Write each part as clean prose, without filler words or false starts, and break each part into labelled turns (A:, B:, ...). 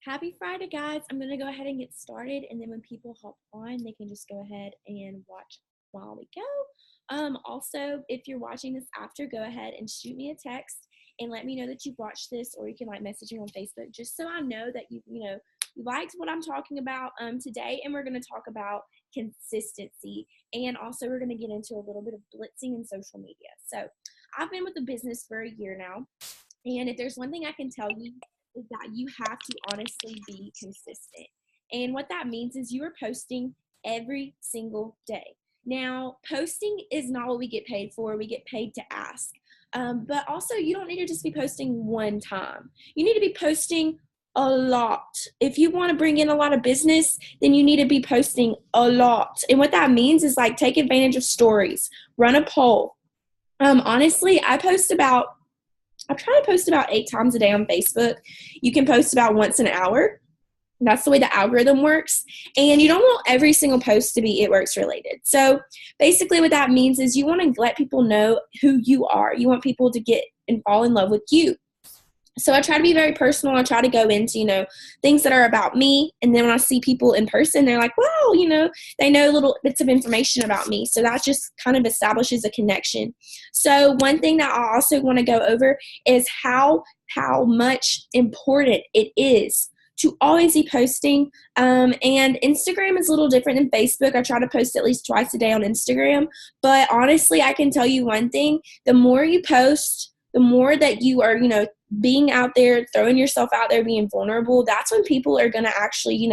A: Happy Friday, guys. I'm going to go ahead and get started, and then when people hop on, they can just go ahead and watch while we go. Also, if you're watching this after, go ahead and shoot me a text and let me know that you've watched this, or you can message me on Facebook just so I know that you liked what I'm talking about today. And we're going to talk about consistency, and also we're going to get into a little bit of blitzing and social media. So I've been with the business for a year now, and if there's one thing I can tell you is that you have to honestly be consistent. And what that means is you are posting every single day. Now, posting is not what we get paid for. We get paid to ask. But also, you don't need to just be posting one time. You need to be posting a lot. If you want to bring in a lot of business, then you need to be posting a lot. And what that means is take advantage of stories, run a poll. Honestly, I try to post about 8 times a day on Facebook. You can post about once an hour. That's the way the algorithm works. And you don't want every single post to be It Works related. So basically what that means is you want to let people know who you are. You want people to get and fall in love with you. So I try to be very personal. I try to go into, things that are about me. And then when I see people in person, they're like, wow, they know little bits of information about me. So that just kind of establishes a connection. So one thing that I also want to go over is how much important it is to always be posting. And Instagram is a little different than Facebook. I try to post at least twice a day on Instagram. But honestly, I can tell you one thing. The more you post, the more that you are, being out there, throwing yourself out there, being vulnerable, that's when people are going to actually,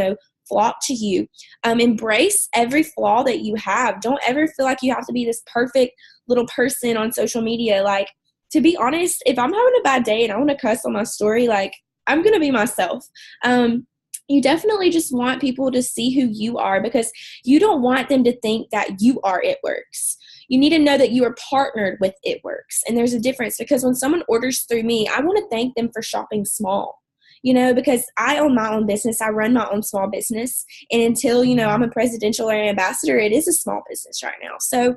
A: flock to you. Embrace every flaw that you have. Don't ever feel like you have to be this perfect little person on social media. To be honest, if I'm having a bad day and I want to cuss on my story, I'm going to be myself. You definitely just want people to see who you are, because you don't want them to think that you are It Works. You need to know that you are partnered with It Works. And there's a difference, because when someone orders through me, I want to thank them for shopping small, because I own my own business. I run my own small business. And until, I'm a presidential area ambassador, it is a small business right now. So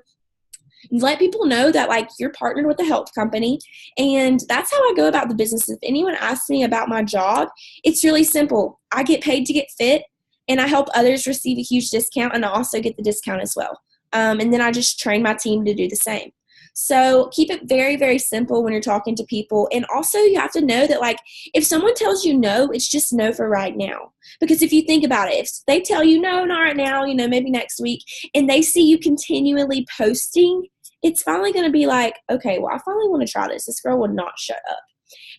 A: let people know that you're partnered with a health company. And that's how I go about the business. If anyone asks me about my job, it's really simple. I get paid to get fit, and I help others receive a huge discount, and I also get the discount as well. And then I just train my team to do the same. So keep it very, very simple when you're talking to people. And also you have to know that if someone tells you no, it's just no for right now. Because if you think about it, if they tell you no, not right now, maybe next week, and they see you continually posting, it's finally going to be okay, well, I finally want to try this. This girl will not shut up.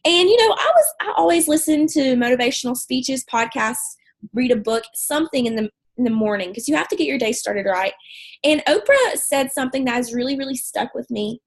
A: And, I always listen to motivational speeches, podcasts, read a book, something in the morning, because you have to get your day started right. And Oprah said something that has really, really stuck with me.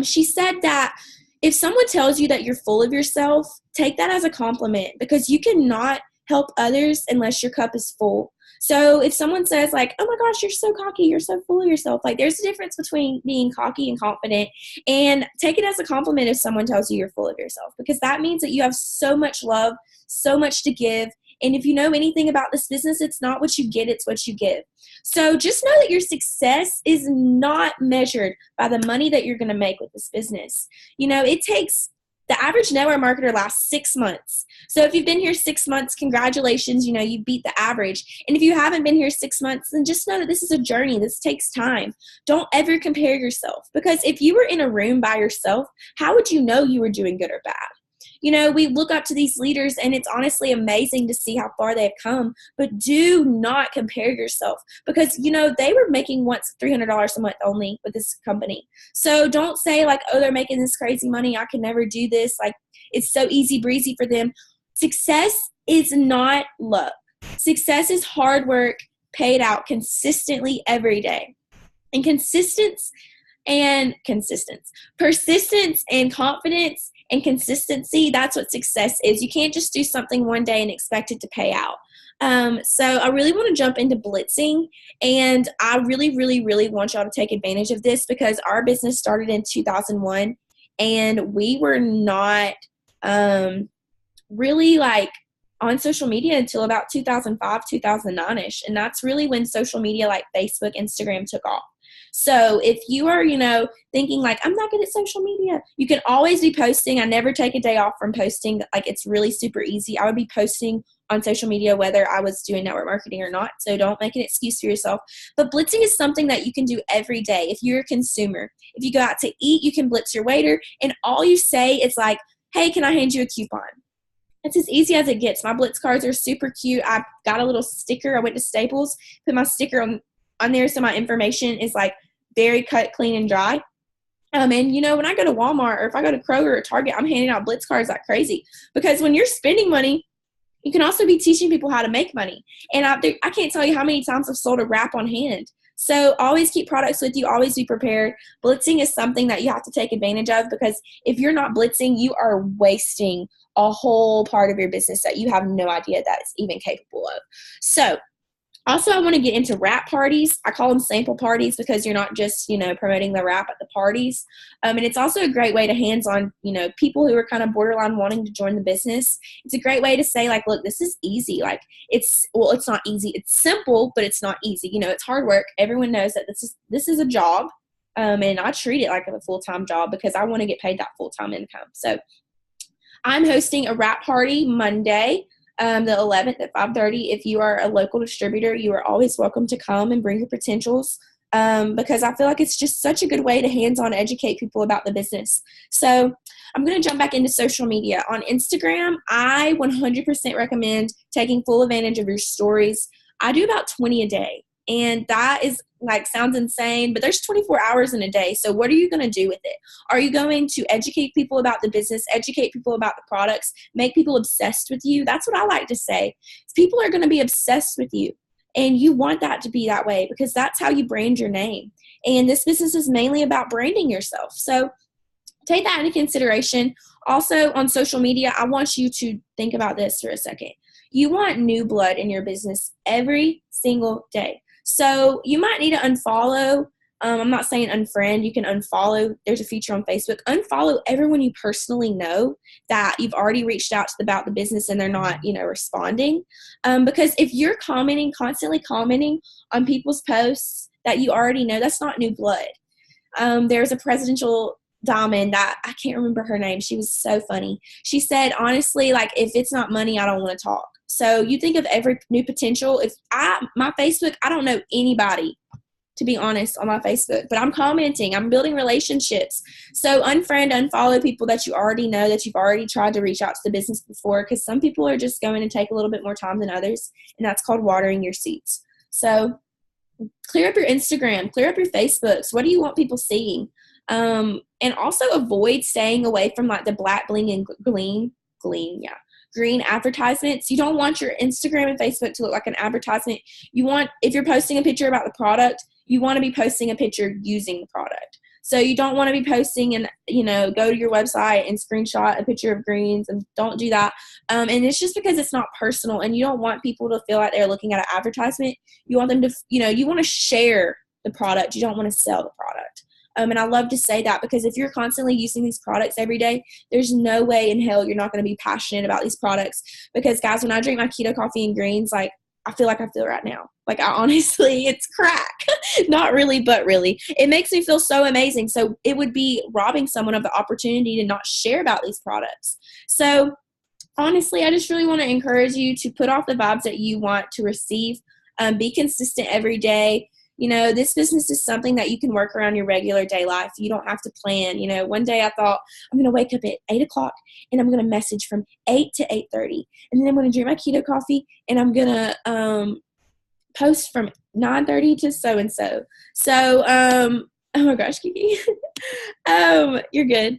A: She said that if someone tells you that you're full of yourself, take that as a compliment, because you cannot help others unless your cup is full. So if someone says oh my gosh, you're so cocky, you're so full of yourself, there's a difference between being cocky and confident. And take it as a compliment if someone tells you you're full of yourself, because that means that you have so much love, so much to give. And if you know anything about this business, it's not what you get, it's what you give. So just know that your success is not measured by the money that you're going to make with this business. It takes the average network marketer lasts 6 months. So if you've been here 6 months, congratulations, you beat the average. And if you haven't been here 6 months, then just know that this is a journey. This takes time. Don't ever compare yourself, because if you were in a room by yourself, how would you know you were doing good or bad? We look up to these leaders, and it's honestly amazing to see how far they've come, but do not compare yourself, because, they were making once $300 a month only with this company. So don't say oh, they're making this crazy money, I can never do this. It's so easy breezy for them. Success is not luck. Success is hard work paid out consistently every day. And persistence and confidence and consistency, that's what success is. You can't just do something one day and expect it to pay out. So I really want to jump into blitzing, and I really, really, really want y'all to take advantage of this, because our business started in 2001, and we were not really on social media until about 2005, 2009-ish. And that's really when social media like Facebook, Instagram took off. So if you are, thinking like, I'm not good at social media, you can always be posting. I never take a day off from posting. Like, it's really super easy. I would be posting on social media whether I was doing network marketing or not. So don't make an excuse for yourself. But blitzing is something that you can do every day. If you're a consumer, if you go out to eat, you can blitz your waiter, and all you say is like, hey, can I hand you a coupon? It's as easy as it gets. My blitz cards are super cute. I got a little sticker. I went to Staples, put my sticker on there, so my information is like very cut, clean, and dry. And when I go to Walmart, or if I go to Kroger or Target, I'm handing out blitz cards like crazy, because when you're spending money, you can also be teaching people how to make money. And I can't tell you how many times I've sold a wrap on hand. So always keep products with you. Always be prepared. Blitzing is something that you have to take advantage of, because if you're not blitzing, you are wasting a whole part of your business that you have no idea that it's even capable of. So also, I want to get into wrap parties. I call them sample parties, because you're not just, promoting the wrap at the parties. And it's also a great way to hands-on, people who are kind of borderline wanting to join the business. It's a great way to say, like, look, this is easy. Like, it's not easy. It's simple, but it's not easy. It's hard work. Everyone knows that this is a job. And I treat it like a full-time job, because I want to get paid that full-time income. So I'm hosting a wrap party Monday, the 11th at 5:30. If you are a local distributor, you are always welcome to come and bring your potentials, because I feel like it's just such a good way to hands-on educate people about the business. So I'm going to jump back into social media. On Instagram, I 100% recommend taking full advantage of your stories. I do about 20 a day, and that is sounds insane, but there's 24 hours in a day. So what are you going to do with it? Are you going to educate people about the business, educate people about the products, make people obsessed with you? That's what I like to say. People are going to be obsessed with you, and you want that to be that way, because that's how you brand your name. And this business is mainly about branding yourself. So take that into consideration. Also, on social media, I want you to think about this for a second. You want new blood in your business every single day. So you might need to unfollow. I'm not saying unfriend. You can unfollow. There's a feature on Facebook. Unfollow everyone you personally know that you've already reached out to about the business and they're not, responding. Because if you're constantly commenting on people's posts that you already know, that's not new blood. There's a presidential diamond that I can't remember her name. She was so funny. She said, honestly, if it's not money, I don't want to talk. So you think of every new potential. My Facebook, I don't know anybody, to be honest, on my Facebook, but I'm commenting, I'm building relationships. So unfollow people that you already know, that you've already tried to reach out to the business before, because some people are just going to take a little bit more time than others, and that's called watering your seeds. So clear up your Instagram, clear up your Facebooks. What do you want people seeing? And also avoid staying away from the black bling and green advertisements. You don't want your Instagram and Facebook to look like an advertisement. If you're posting a picture about the product, you want to be posting a picture using the product. So you don't want to be posting and, go to your website and screenshot a picture of greens, and don't do that. And it's just because it's not personal, and you don't want people to feel like they're looking at an advertisement. You want them to, you want to share the product. You don't want to sell the product. And I love to say that, because if you're constantly using these products every day, there's no way in hell you're not going to be passionate about these products. Because, guys, when I drink my keto coffee and greens, I feel like I feel right now. I honestly, it's crack. Not really, but really. It makes me feel so amazing. So it would be robbing someone of the opportunity to not share about these products. So honestly, I just really want to encourage you to put off the vibes that you want to receive. Be consistent every day. This business is something that you can work around your regular day life. You don't have to plan. One day I thought, I'm going to wake up at 8 o'clock and I'm going to message from 8 to 8:30. And then I'm going to drink my keto coffee and I'm going to post from 9:30 to so-and-so. So, oh my gosh, Kiki. You're good.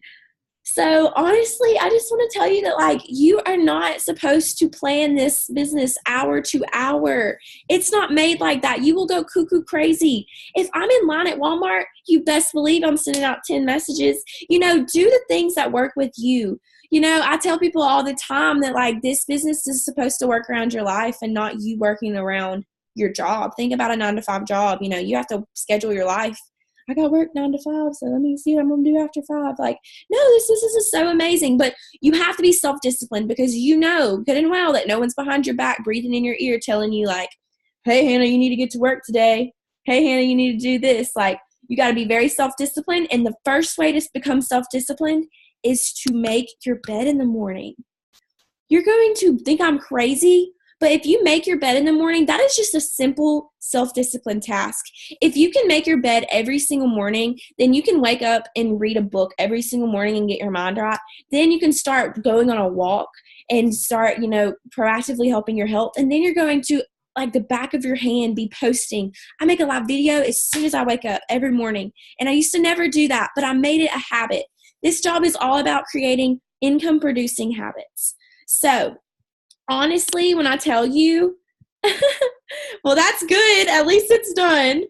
A: So honestly, I just want to tell you that you are not supposed to plan this business hour to hour. It's not made like that. You will go cuckoo crazy. If I'm in line at Walmart, you best believe I'm sending out 10 messages. Do the things that work with you. I tell people all the time that this business is supposed to work around your life and not you working around your job. Think about a 9-to-5 job. You have to schedule your life. I got to work 9 to 5, so let me see what I'm going to do after 5. No, this is so amazing. But you have to be self-disciplined, because good and well that no one's behind your back breathing in your ear telling you hey, Hannah, you need to get to work today. Hey, Hannah, you need to do this. You got to be very self-disciplined. And the first way to become self-disciplined is to make your bed in the morning. You're going to think I'm crazy, but if you make your bed in the morning, that is just a simple self-discipline task. If you can make your bed every single morning, then you can wake up and read a book every single morning and get your mind right. Then you can start going on a walk and start, proactively helping your health. And then you're going to, like the back of your hand, be posting. I make a live video as soon as I wake up every morning. And I used to never do that, but I made it a habit. This job is all about creating income-producing habits. So, honestly, when I tell you, well, that's good. At least it's done.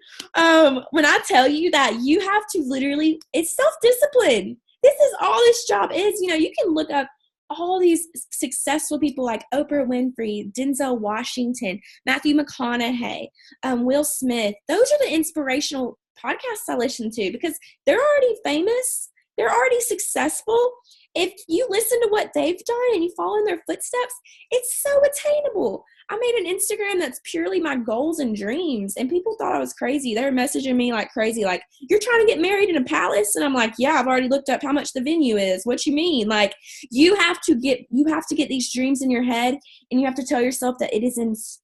A: When I tell you that you have to literally, it's self-discipline. This is all this job is. You can look up all these successful people like Oprah Winfrey, Denzel Washington, Matthew McConaughey, Will Smith. Those are the inspirational podcasts I listen to because they're already famous. They're already successful. If you listen to what they've done and you follow in their footsteps, it's so attainable. I made an Instagram that's purely my goals and dreams, and people thought I was crazy. They were messaging me like crazy, like, you're trying to get married in a palace? And I'm like, yeah, I've already looked up how much the venue is. What you mean? Like, you have to get these dreams in your head, and you have to tell yourself that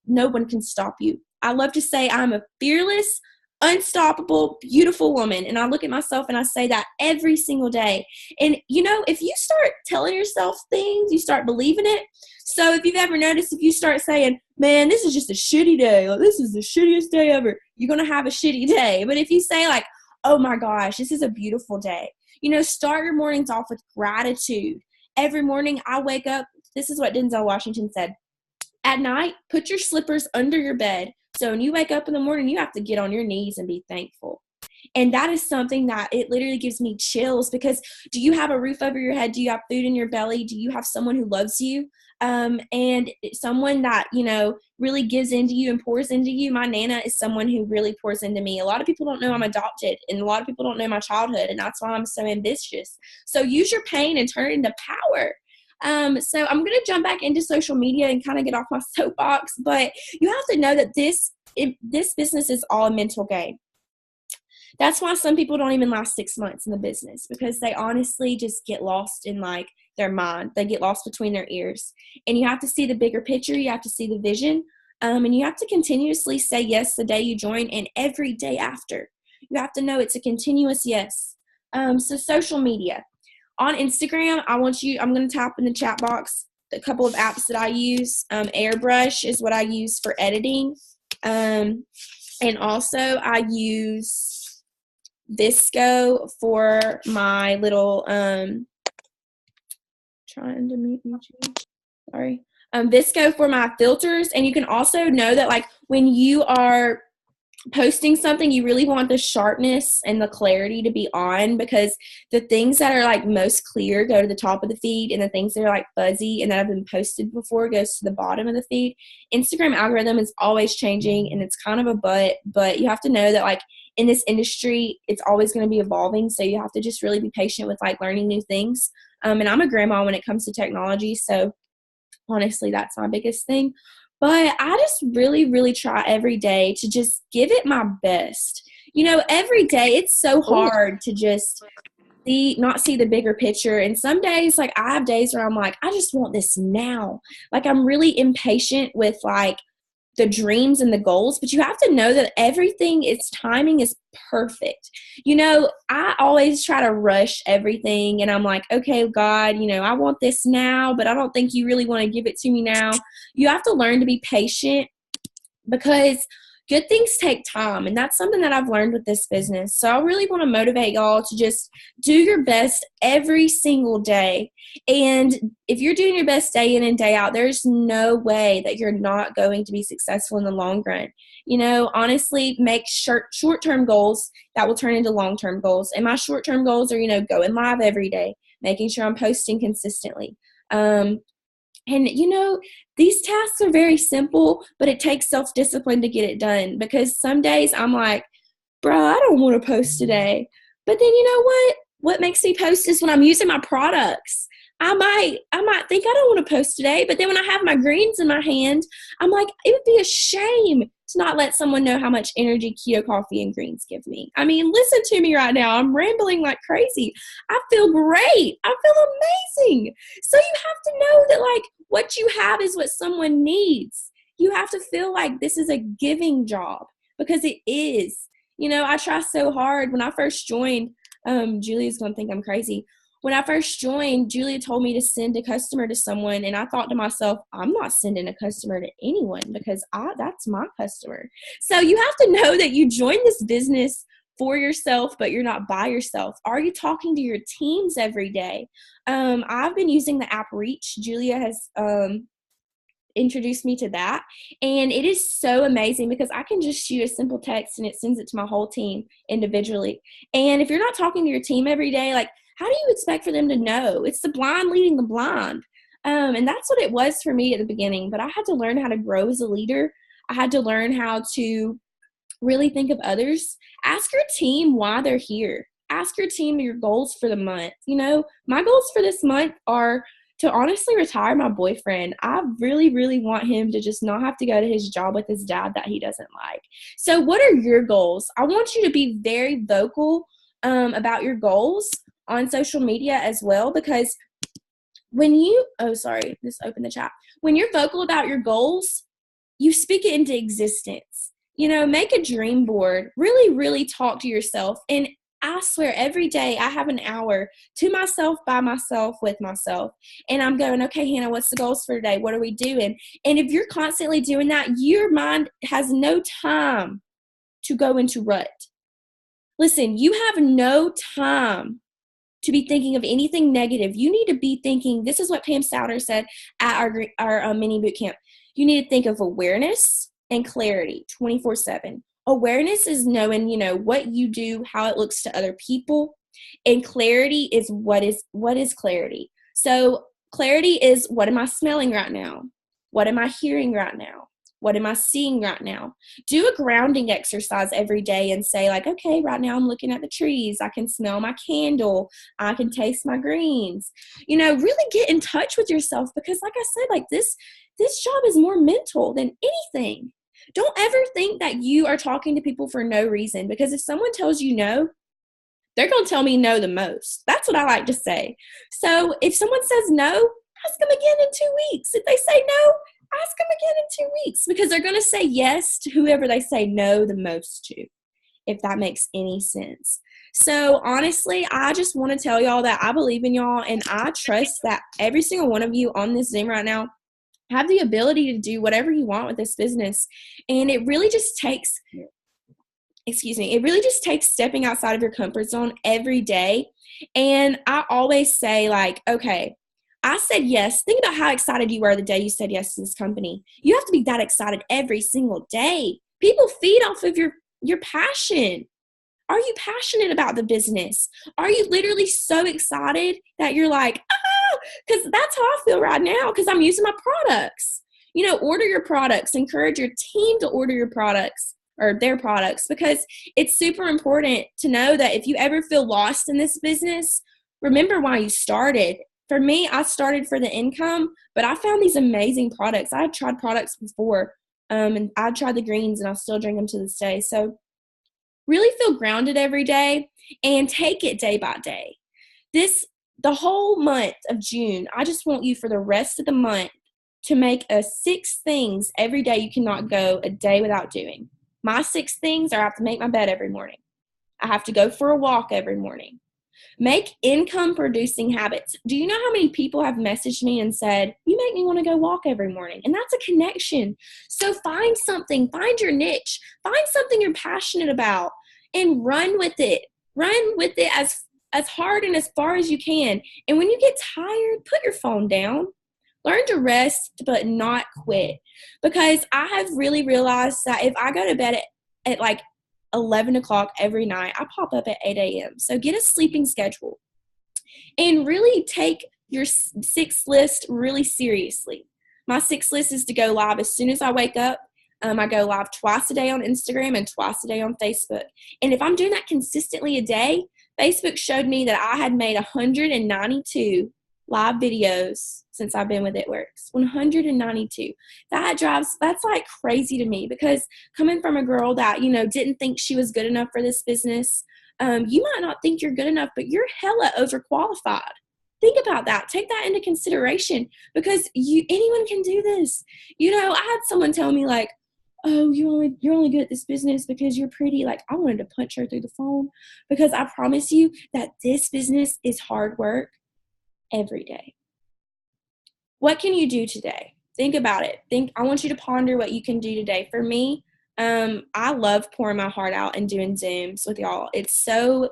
A: no one can stop you. I love to say I'm a fearless, unstoppable, beautiful woman. And I look at myself and I say that every single day. And, if you start telling yourself things, you start believing it. So if you've ever noticed, if you start saying, man, this is just a shitty day, like, this is the shittiest day ever, you're going to have a shitty day. But if you say like, oh my gosh, this is a beautiful day, start your mornings off with gratitude. Every morning I wake up, this is what Denzel Washington said. At night, put your slippers under your bed. So when you wake up in the morning, you have to get on your knees and be thankful. And that is something that it literally gives me chills because do you have a roof over your head? Do you have food in your belly? Do you have someone who loves you? And someone that, really gives into you and pours into you? My Nana is someone who really pours into me. A lot of people don't know I'm adopted, and a lot of people don't know my childhood, and that's why I'm so ambitious. So use your pain and turn it into power. So I'm going to jump back into social media and kind of get off my soapbox, but you have to know that this business is all a mental game. That's why some people don't even last 6 months in the business because they honestly just get lost in like their mind. They get lost between their ears, and you have to see the bigger picture. You have to see the vision, and you have to continuously say yes the day you join and every day after. You have to know it's a continuous yes. So social media. On Instagram, I'm going to type in the chat box a couple of apps that I use. Airbrush is what I use for editing. And also I use Visco for my little, trying to mute YouTube. Sorry. Visco for my filters. And you can also know that like when you are posting something, you really want the sharpness and the clarity to be on because the things that are like most clear go to the top of the feed and the things that are like fuzzy and that have been posted before goes to the bottom of the feed. Instagram algorithm is always changing and it's kind of a but you have to know that like in this industry, it's always going to be evolving. So you have to just really be patient with like learning new things. And I'm a grandma when it comes to technology. So honestly, that's my biggest thing. But I just really, really try every day to just give it my best. Every day it's so hard to just not see the bigger picture. And some days, like I have days where I'm like, I just want this now. Like I'm really impatient with like the dreams and the goals, but you have to know that its timing is perfect. I always try to rush everything and I'm like, okay, God, I want this now, but I don't think you really want to give it to me now. You have to learn to be patient because good things take time. And that's something that I've learned with this business. So I really want to motivate y'all to just do your best every single day. And if you're doing your best day in and day out, there's no way that you're not going to be successful in the long run. Honestly, make short-term goals that will turn into long-term goals. And my short-term goals are, going live every day, making sure I'm posting consistently. And, these tasks are very simple, but it takes self-discipline to get it done because some days I'm like, bro, I don't want to post today. But then you know what? What makes me post is when I'm using my products. I might think I don't want to post today, but then when I have my greens in my hand, I'm like, it would be a shame to not let someone know how much energy keto coffee and greens give me? I mean, listen to me right now. I'm rambling like crazy. I feel great. I feel amazing. So you have to know that, like, what you have is what someone needs. You have to feel like this is a giving job, because it is. You know, I try so hard. When I first joined, Julia's going to think I'm crazy. When I first joined, Julia told me to send a customer to someone, and I thought to myself, I'm not sending a customer to anyone, because that's my customer. So you have to know that you joined this business for yourself, but you're not by yourself. Are you talking to your teams every day? I've been using the app Reach. Julia has introduced me to that, and it is so amazing because I can just shoot a simple text and it sends it to my whole team individually. And if you're not talking to your team every day, like, how do you expect for them to know? It's the blind leading the blind. And that's what it was for me at the beginning, but I had to learn how to grow as a leader. I had to learn how to really think of others. Ask your team why they're here. Ask your team your goals for the month. You know, my goals for this month are to honestly retire my boyfriend. I really, really want him to just not have to go to his job with his dad that he doesn't like. So what are your goals? I want you to be very vocal about your goals on social media as well, because when you, this opened the chat. When you're vocal about your goals, you speak it into existence. You know, make a dream board. Really, really talk to yourself. And I swear every day I have an hour to myself, by myself, with myself. And I'm going, okay, Hannah, what's the goals for today? What are we doing? And if you're constantly doing that, your mind has no time to go into rut. Listen, you have no time to be thinking of anything negative. You need to be thinking, this is what Pam Souter said at our mini boot camp. You need to think of awareness and clarity 24/7. Awareness is knowing, you know, what you do, how it looks to other people. And clarity is what is clarity. So clarity is, what am I smelling right now? What am I hearing right now? What am I seeing right now? Do a grounding exercise every day and say, like, okay, right now I'm looking at the trees. I can smell my candle. I can taste my greens. You know, really get in touch with yourself, because like I said, like this job is more mental than anything. Don't ever think that you are talking to people for no reason, because if someone tells you no, they're going to tell me no the most. That's what I like to say. So if someone says no, ask them again in 2 weeks. If they say no, ask them again in 2 weeks, because they're going to say yes to whoever they say no the most to, if that makes any sense. So honestly, I just want to tell y'all that I believe in y'all, and I trust that every single one of you on this Zoom right now have the ability to do whatever you want with this business. And it really just takes, stepping outside of your comfort zone every day. And I always say, like, okay, I said yes. Think about how excited you were the day you said yes to this company. You have to be that excited every single day. People feed off of your passion. Are you passionate about the business? Are you literally so excited that you're like, because that's how I feel right now, because I'm using my products. You know, order your products. Encourage your team to order your products or their products, because it's super important to know that if you ever feel lost in this business, remember why you started. For me, I started for the income, but I found these amazing products. I had tried products before, and I tried the greens, and I still drink them to this day. So really feel grounded every day and take it day by day. The whole month of June, I just want you for the rest of the month to make 6 things every day you cannot go a day without doing. My 6 things are: I have to make my bed every morning. I have to go for a walk every morning. Make income producing habits. Do you know how many people have messaged me and said, you make me want to go walk every morning? And that's a connection. So find something, find your niche, find something you're passionate about, and run with it. Run with it as hard and as far as you can. And when you get tired, put your phone down. Learn to rest, but not quit. Because I have really realized that if I go to bed at like 11 o'clock every night, I pop up at 8 a.m. So get a sleeping schedule and really take your 6 list really seriously. My 6 list is to go live as soon as I wake up. I go live twice a day on Instagram and twice a day on Facebook. And if I'm doing that consistently a day, Facebook showed me that I had made 192 live videos since I've been with It Works. 192. That's like crazy to me, because coming from a girl that, you know, didn't think she was good enough for this business, you might not think you're good enough, but you're hella overqualified. Think about that. Take that into consideration, because anyone can do this. You know, I had someone tell me like, oh, you're only good at this business because you're pretty. Like, I wanted to punch her through the phone, because I promise you that this business is hard work every day. What can you do today? Think about it. I want you to ponder what you can do today. For me, I love pouring my heart out and doing Zooms with y'all. It's going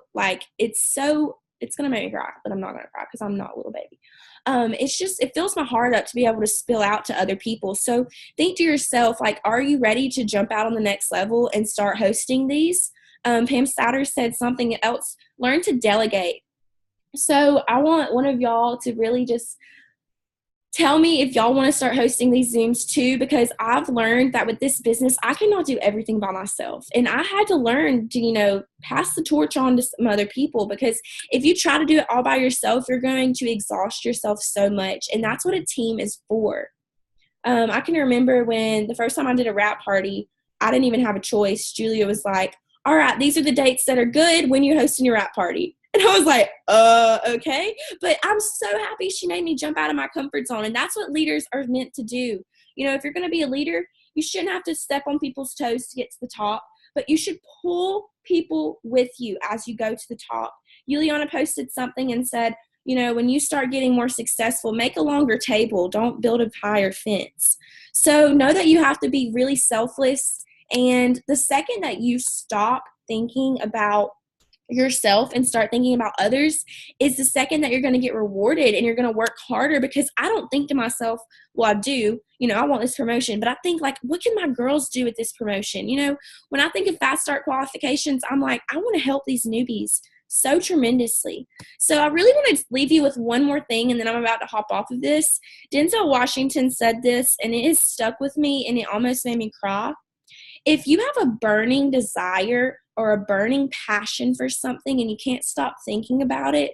A: to make me cry, but I'm not going to cry because I'm not a little baby. It fills my heart up to be able to spill out to other people. So think to yourself, like, are you ready to jump out on the next level and start hosting these? Pam Satter said something else, learn to delegate. So I want one of y'all to really just tell me if y'all want to start hosting these Zooms too, because I've learned that with this business, I cannot do everything by myself. And I had to learn to, you know, pass the torch on to some other people, because if you try to do it all by yourself, you're going to exhaust yourself so much. And that's what a team is for. I can remember when the first time I did a wrap party, I didn't even have a choice. Julia was like, all right, these are the dates that are good when you're hosting your wrap party. And I was like, okay. But I'm so happy she made me jump out of my comfort zone. And that's what leaders are meant to do. You know, if you're going to be a leader, you shouldn't have to step on people's toes to get to the top, but you should pull people with you as you go to the top. Juliana posted something and said, you know, when you start getting more successful, make a longer table. Don't build a higher fence. So know that you have to be really selfless. And the second that you stop thinking about yourself and start thinking about others is the second that you're going to get rewarded, and you're going to work harder. Because I don't think to myself, well, I do, you know, I want this promotion, but I think like, what can my girls do with this promotion? You know, when I think of fast start qualifications, I'm like, I want to help these newbies so tremendously. So I really want to leave you with one more thing, and then I'm about to hop off of this. Denzel Washington said this, and it has stuck with me, and it almost made me cry. If you have a burning desire or a burning passion for something and you can't stop thinking about it,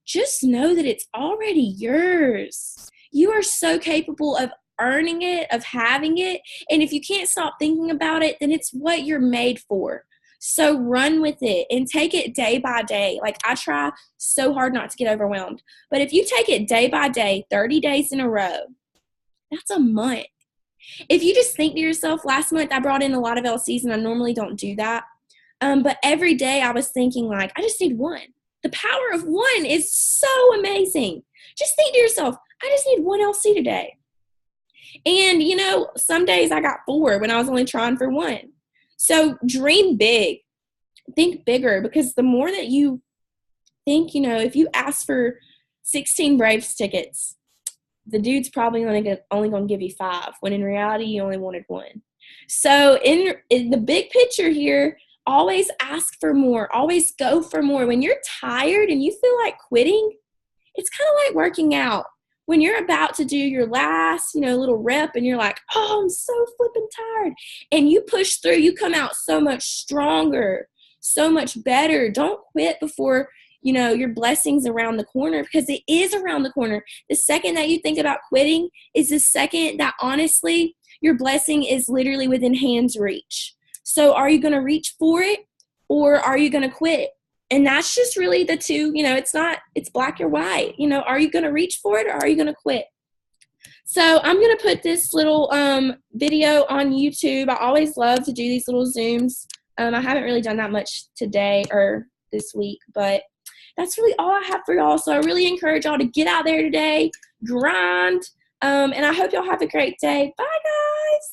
A: just know that it's already yours. You are so capable of earning it, of having it. And if you can't stop thinking about it, then it's what you're made for. So run with it and take it day by day. Like, I try so hard not to get overwhelmed. But if you take it day by day, 30 days in a row, that's a month. If you just think to yourself, last month I brought in a lot of LCs, and I normally don't do that. But every day I was thinking, like, I just need one. The power of one is so amazing. Just think to yourself, I just need one LC today. And, you know, some days I got 4 when I was only trying for 1. So dream big. Think bigger, because the more that you think, you know, if you ask for 16 Braves tickets, the dude's probably only going to give you 5, when in reality you only wanted 1. So in the big picture here, always ask for more. Always go for more. When you're tired and you feel like quitting, it's kind of like working out. When you're about to do your last, you know, little rep, and you're like, oh, I'm so flipping tired, and you push through, you come out so much stronger, so much better. Don't quit before, you know, your blessing's around the corner, because it is around the corner. The second that you think about quitting is the second that, honestly, your blessing is literally within hand's reach. So are you going to reach for it, or are you going to quit? And that's just really the two, you know, it's black or white. You know, are you going to reach for it, or are you going to quit? So I'm going to put this little video on YouTube. I always love to do these little Zooms. I haven't really done that much today or this week, but that's really all I have for y'all. So I really encourage y'all to get out there today, grind, and I hope y'all have a great day. Bye, guys.